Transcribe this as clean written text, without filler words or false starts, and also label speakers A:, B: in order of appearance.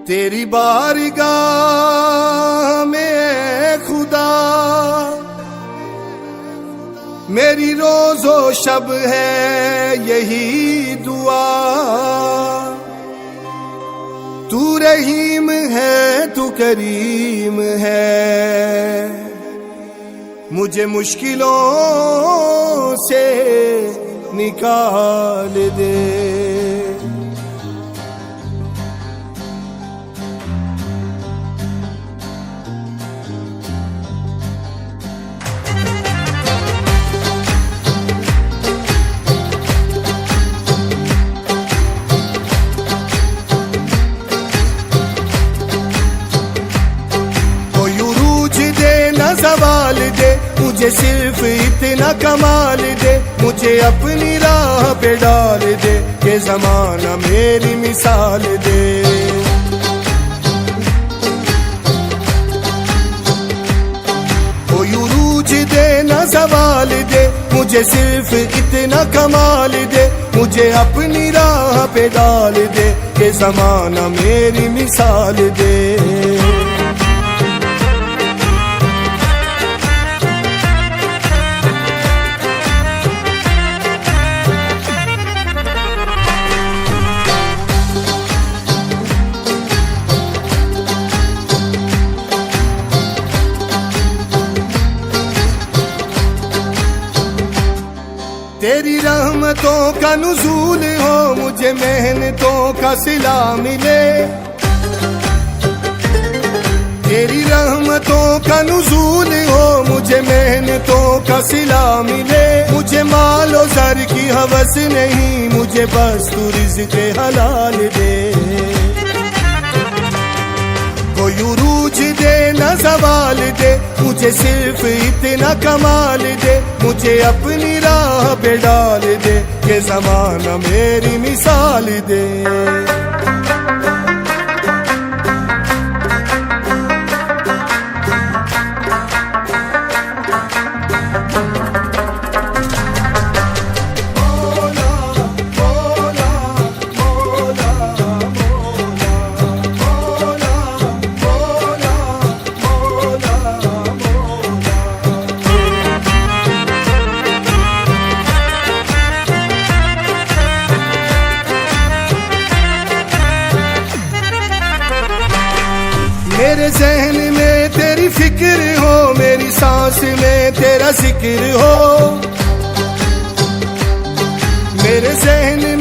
A: तेरी बारगाह में खुदा मेरी रोजो शब है यही दुआ। तू रहीम है, तू करीम है, मुझे मुश्किलों से निकाल दे। सवाल दे मुझे, सिर्फ इतना कमाल दे, मुझे अपनी राह पे डाल दे, ये ज़माना मेरी मिसाल दे। कोई उरूज दे ना सवाल दे, मुझे सिर्फ इतना कमाल दे, मुझे अपनी राह पे डाल दे, ये ज़माना मेरी मिसाल दे। तेरी रहमतों का नुज़ूल हो, मुझे मेहनतों का सिला मिले। तेरी रहमतों का नुज़ूल हो, मुझे मेहनतों का सिला मिले। मुझे मालो ज़र की हवस नहीं, मुझे बस तू रिज़्क़ हलाल दे। कोई उरूज दे ना सवाल दे, मुझे सिर्फ इतना कमाल दे, मुझे अपनी राह पे डाल दे, ये ज़माना मेरी मिसाल दे। मेरे ज़हन में तेरी फिक्र हो, मेरी सांस में तेरा जिक्र हो। मेरे ज़हन